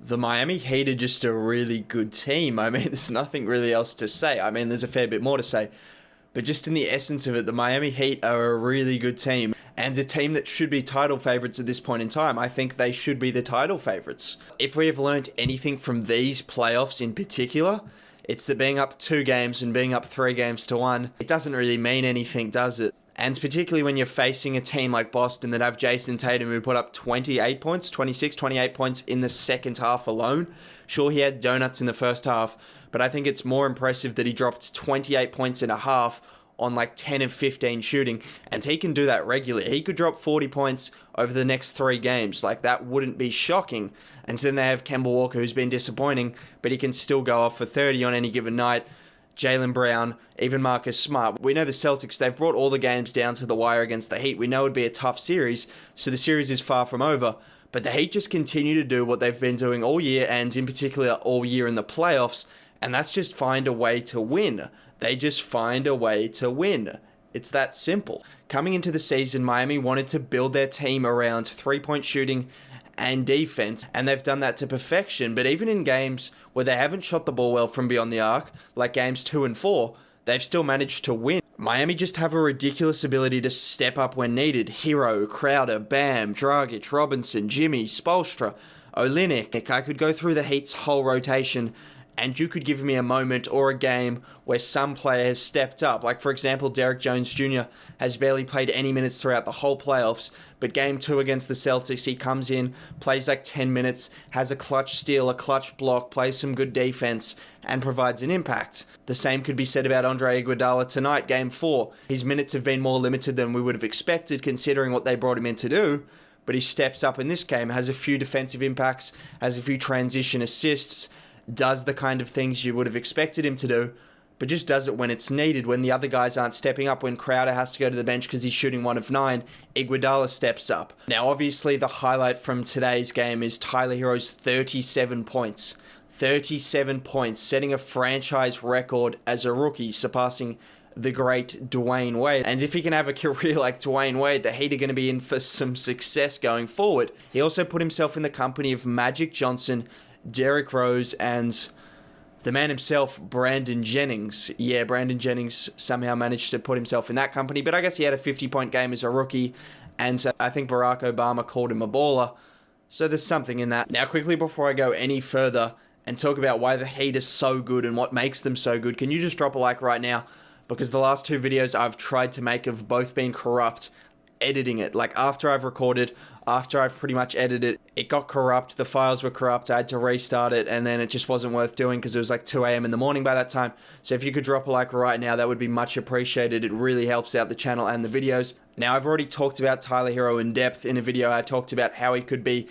The Miami Heat are just a really good team. I mean, there's nothing really else to say. I mean, there's a fair bit more to say. But just in the essence of it, the Miami Heat are a really good team and a team that should be title favorites at this point in time. I think they should be the title favorites. If we have learned anything from these playoffs in particular, it's that being up 2 games and being up 3 games to 1, it doesn't really mean anything, does it? And particularly when you're facing a team like Boston that have Jason Tatum who put up 28 points, 26, 28 points in the second half alone. Sure, he had donuts in the first half, but I think it's more impressive that he dropped 28 points in a half on like 10 of 15 shooting, and he can do that regularly. He could drop 40 points over the next 3 games. Like, that wouldn't be shocking. And so then they have Kemba Walker, who's been disappointing, but he can still go off for 30 on any given night. Jaylen Brown, even Marcus Smart. We know the Celtics, they've brought all the games down to the wire against the Heat. We know it'd be a tough series, so the series is far from over. But the Heat just continue to do what they've been doing all year, and in particular all year in the playoffs, and that's just find a way to win. They just find a way to win. It's that simple. Coming into the season, Miami wanted to build their team around 3-point shooting and defense, and they've done that to perfection. But even in games where they haven't shot the ball well from beyond the arc, like games 2 and 4, they've still managed to win. Miami just have a ridiculous ability to step up when needed. Herro, Crowder, Bam, Dragic, Robinson, Jimmy, Spoelstra, Olynyk. I could go through the Heat's whole rotation, and you could give me a moment or a game where some player has stepped up. Like, for example, Derek Jones Jr. has barely played any minutes throughout the whole playoffs, but game 2 against the Celtics, he comes in, plays like 10 minutes, has a clutch steal, a clutch block, plays some good defense, and provides an impact. The same could be said about Andre Iguodala tonight, game 4. His minutes have been more limited than we would have expected, considering what they brought him in to do, but he steps up in this game, has a few defensive impacts, has a few transition assists, does the kind of things you would have expected him to do, but just does it when it's needed, when the other guys aren't stepping up. When Crowder has to go to the bench because he's shooting 1 of 9, Iguodala steps up. Now, obviously, the highlight from today's game is Tyler Herro's 37 points. 37 points, setting a franchise record as a rookie, surpassing the great Dwayne Wade. And if he can have a career like Dwayne Wade, the Heat are going to be in for some success going forward. He also put himself in the company of Magic Johnson, Derrick Rose, and the man himself, Brandon Jennings. Yeah, Brandon Jennings somehow managed to put himself in that company, but I guess he had a 50-point game as a rookie, and so I think Barack Obama called him a baller, so there's something in that. Now, quickly before I go any further and talk about why the Heat are so good and what makes them so good, can you just drop a like right now? Because the last 2 videos I've tried to make have both been corrupt editing it. Like, after I've recorded, after I've pretty much edited, it got corrupt, the files were corrupt, I had to restart it, and then it just wasn't worth doing because it was like 2 a.m. in the morning by that time. So if you could drop a like right now, that would be much appreciated. It really helps out the channel and the videos. Now, I've already talked about Tyler Herro in depth in a video. I talked about how he could be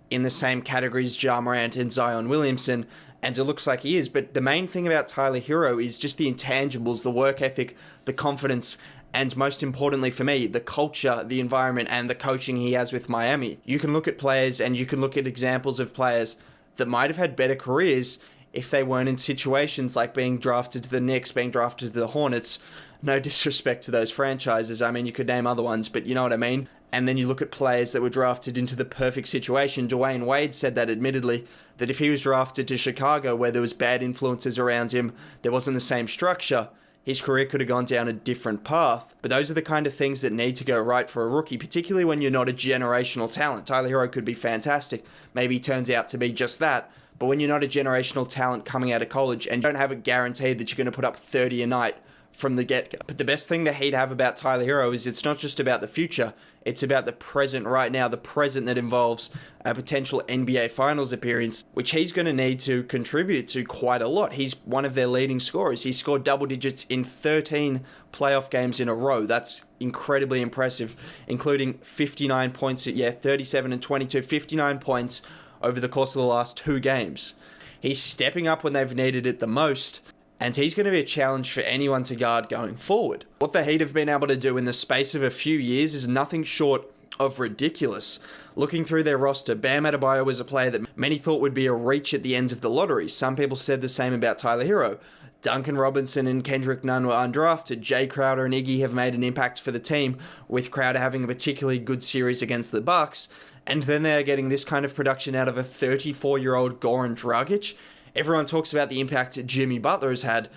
in the same categories as Ja Morant and Zion Williamson, and it looks like he is. But the main thing about Tyler Herro is just the intangibles, the work ethic, the confidence, and most importantly for me, the culture, the environment, and the coaching he has with Miami. You can look at players and you can look at examples of players that might have had better careers if they weren't in situations like being drafted to the Knicks, being drafted to the Hornets. No disrespect to those franchises. I mean, you could name other ones, but you know what I mean. And then you look at players that were drafted into the perfect situation. Dwayne Wade said that, admittedly, that if he was drafted to Chicago where there was bad influences around him, there wasn't the same structure, his career could have gone down a different path. But those are the kind of things that need to go right for a rookie, particularly when you're not a generational talent. Tyler Herro could be fantastic. Maybe he turns out to be just that. But when you're not a generational talent coming out of college and don't have it guaranteed that you're going to put up 30 a night from the get-go. But the best thing the Heat have about Tyler Herro is it's not just about the future, it's about the present right now, the present that involves a potential NBA Finals appearance, which he's going to need to contribute to quite a lot. He's one of their leading scorers. He scored double digits in 13 playoff games in a row. That's incredibly impressive, including 59 points, 37 and 22, 59 points over the course of the last 2 games. He's stepping up when they've needed it the most, and he's going to be a challenge for anyone to guard going forward. What the Heat have been able to do in the space of a few years is nothing short of ridiculous. Looking through their roster, Bam Adebayo was a player that many thought would be a reach at the ends of the lottery. Some people said the same about Tyler Herro. Duncan Robinson and Kendrick Nunn were undrafted. Jay Crowder and Iggy have made an impact for the team, with Crowder having a particularly good series against the Bucks. And then they are getting this kind of production out of a 34-year-old Goran Dragic. Everyone talks about the impact Jimmy Butler has had,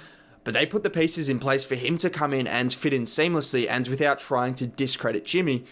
but they put the pieces in place for him to come in and fit in seamlessly and without trying to discredit Jimmy.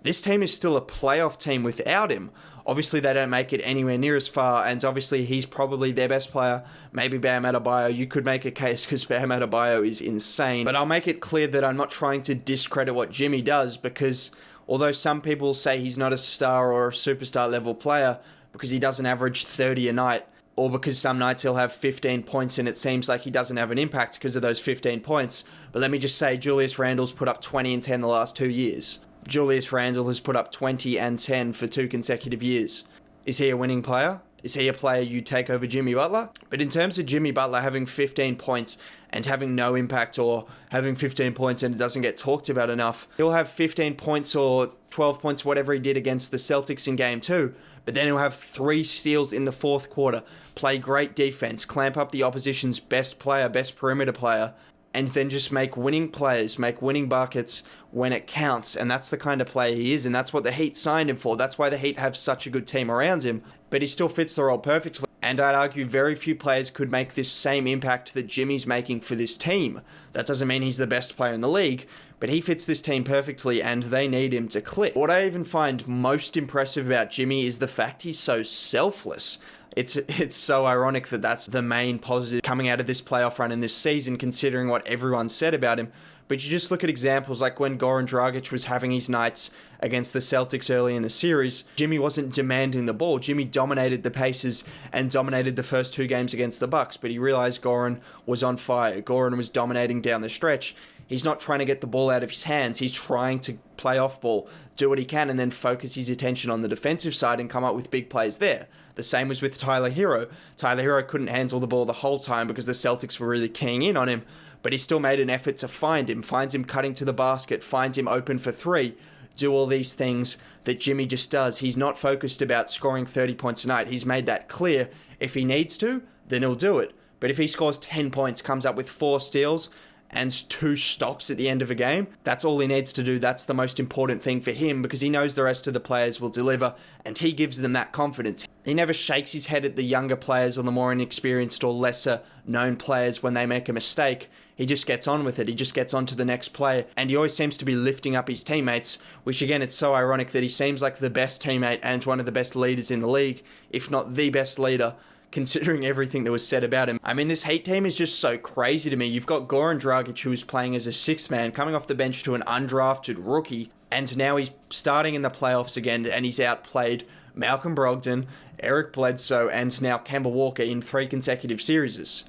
This team is still a playoff team without him. Obviously, they don't make it anywhere near as far, and obviously he's probably their best player. Maybe Bam Adebayo. You could make a case because Bam Adebayo is insane. But I'll make it clear that I'm not trying to discredit what Jimmy does, because although some people say he's not a star or a superstar level player because he doesn't average 30 a night, or because some nights he'll have 15 points and it seems like he doesn't have an impact because of those 15 points. But let me just say, Julius Randle's put up 20 and 10 the last 2 years. Julius Randle has put up 20 and 10 for 2 consecutive years. Is he a winning player? Is he a player you take over Jimmy Butler? But in terms of Jimmy Butler having 15 points and having no impact, or having 15 points and it doesn't get talked about enough, he'll have 15 points or 12 points, whatever he did against the Celtics in Game 2, but then he'll have 3 steals in the fourth quarter, play great defense, clamp up the opposition's best player, best perimeter player, and then just make winning plays, make winning buckets when it counts. And that's the kind of player he is, and that's what the Heat signed him for. That's why the Heat have such a good team around him, but he still fits the role perfectly. And I'd argue very few players could make this same impact that Jimmy's making for this team. That doesn't mean he's the best player in the league, but he fits this team perfectly and they need him to click. What I even find most impressive about Jimmy is the fact he's so selfless. It's so ironic that that's the main positive coming out of this playoff run in this season, considering what everyone said about him. But you just look at examples like when Goran Dragic was having his nights against the Celtics early in the series, Jimmy wasn't demanding the ball. Jimmy dominated the paces and dominated the first 2 games against the Bucks, but he realized Goran was on fire. Goran was dominating down the stretch. He's not trying to get the ball out of his hands. He's trying to play off ball, do what he can, and then focus his attention on the defensive side and come up with big plays there. The same was with Tyler Herro. Tyler Herro couldn't handle the ball the whole time because the Celtics were really keying in on him, but he still made an effort to find him, finds him cutting to the basket, finds him open for 3, do all these things that Jimmy just does. He's not focused about scoring 30 points a night. He's made that clear. If he needs to, then he'll do it. But if he scores 10 points, comes up with 4 steals, and 2 stops at the end of a game, that's all he needs to do. That's the most important thing for him because he knows the rest of the players will deliver and he gives them that confidence. He never shakes his head at the younger players or the more inexperienced or lesser known players when they make a mistake. He just gets on with it. He just gets on to the next player, and he always seems to be lifting up his teammates, which again, it's so ironic that he seems like the best teammate and one of the best leaders in the league, if not the best leader, considering everything that was said about him. I mean, this Heat team is just so crazy to me. You've got Goran Dragic, who is playing as a 6th man, coming off the bench to an undrafted rookie, and now he's starting in the playoffs again, and he's outplayed Malcolm Brogdon, Eric Bledsoe, and now Kemba Walker in 3 consecutive series.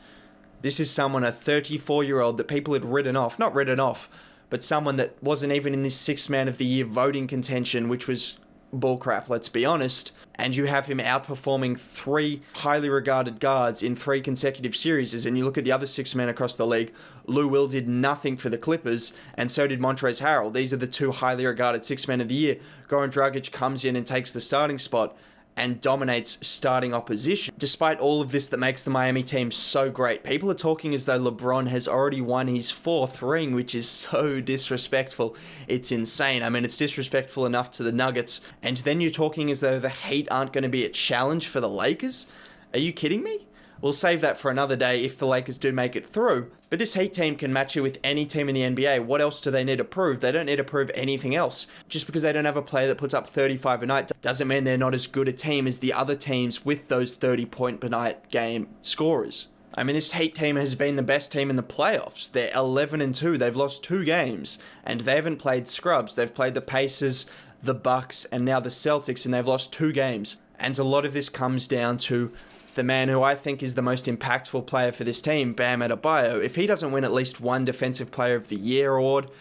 This is someone, a 34-year-old that people had not written off, but someone that wasn't even in this 6th man of the year voting contention, which was bullcrap, let's be honest. And you have him outperforming 3 highly regarded guards in 3 consecutive series. And you look at the other 6 men across the league, Lou Will did nothing for the Clippers, and so did Montrezl Harrell. These are the 2 highly regarded 6 men of the year. Goran Dragic comes in and takes the starting spot and dominates starting opposition. Despite all of this that makes the Miami team so great, people are talking as though LeBron has already won his 4th ring, which is so disrespectful. It's insane. I mean, it's disrespectful enough to the Nuggets, and then you're talking as though the Heat aren't going to be a challenge for the Lakers? Are you kidding me? We'll save that for another day if the Lakers do make it through. But this Heat team can match you with any team in the NBA. What else do they need to prove? They don't need to prove anything else. Just because they don't have a player that puts up 35 a night doesn't mean they're not as good a team as the other teams with those 30-point per night game scorers. I mean, this Heat team has been the best team in the playoffs. They're 11-2. They've lost 2 games, and they haven't played scrubs. They've played the Pacers, the Bucks, and now the Celtics, and they've lost 2 games. And a lot of this comes down to the man who I think is the most impactful player for this team, Bam Adebayo. If he doesn't win at least 1 Defensive Player of the Year award,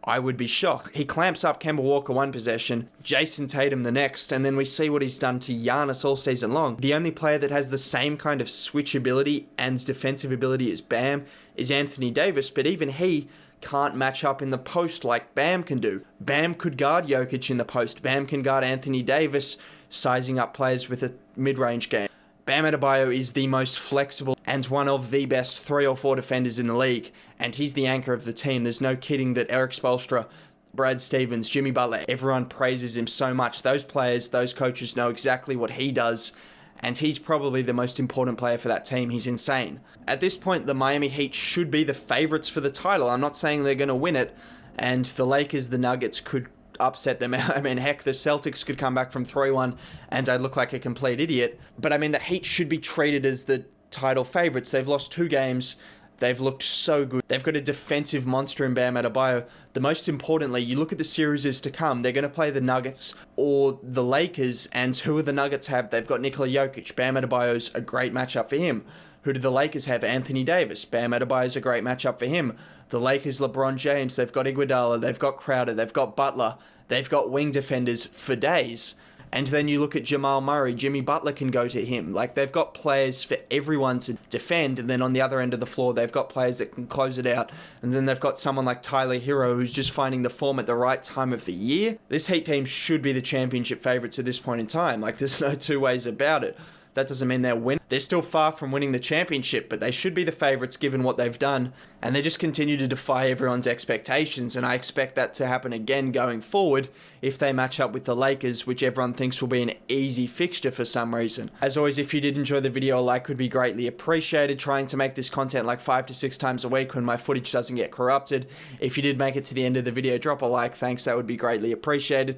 I would be shocked. He clamps up Kemba Walker 1 possession, Jason Tatum the next, and then we see what he's done to Giannis all season long. The only player that has the same kind of switch ability and defensive ability as Bam is Anthony Davis, but even he can't match up in the post like Bam can do. Bam could guard Jokic in the post. Bam can guard Anthony Davis, sizing up players with a mid-range game. Bam Adebayo is the most flexible and one of the best 3 or 4 defenders in the league, and he's the anchor of the team. There's no kidding that Eric Spoelstra Brad Stevens, Jimmy Butler, everyone praises him so much. Those players, those coaches know exactly what he does, and he's probably the most important player for that team. He's insane. At this point, the Miami Heat should be the favorites for the title. I'm not saying they're going to win it, and the Lakers, the Nuggets could upset them. I mean, heck, the Celtics could come back from 3-1 and I'd look like a complete idiot. But I mean, the Heat should be treated as the title favorites. They've lost 2 games. They've looked so good. They've got a defensive monster in Bam Adebayo. The most importantly, you look at the series to come, they're going to play the Nuggets or the Lakers, and who do the Nuggets have? They've got Nikola Jokic. Bam Adebayo's a great matchup for him. Who do the Lakers have? Anthony Davis. Bam Adebayo's a great matchup for him. The Lakers, LeBron James, they've got Iguodala, they've got Crowder, they've got Butler, they've got wing defenders for days. And then you look at Jamal Murray, Jimmy Butler can go to him. Like, they've got players for everyone to defend, and then on the other end of the floor, they've got players that can close it out. And then they've got someone like Tyler Herro, who's just finding the form at the right time of the year. This Heat team should be the championship favorites at this point in time. Like, there's no two ways about it. That doesn't mean they'll win. They're still far from winning the championship, but they should be the favorites given what they've done. And they just continue to defy everyone's expectations, and I expect that to happen again going forward if they match up with the Lakers, which everyone thinks will be an easy fixture for some reason. As always, if you did enjoy the video, a like would be greatly appreciated. Trying to make this content like 5 to 6 times a week when my footage doesn't get corrupted. If you did make it to the end of the video, drop a like. Thanks, that would be greatly appreciated.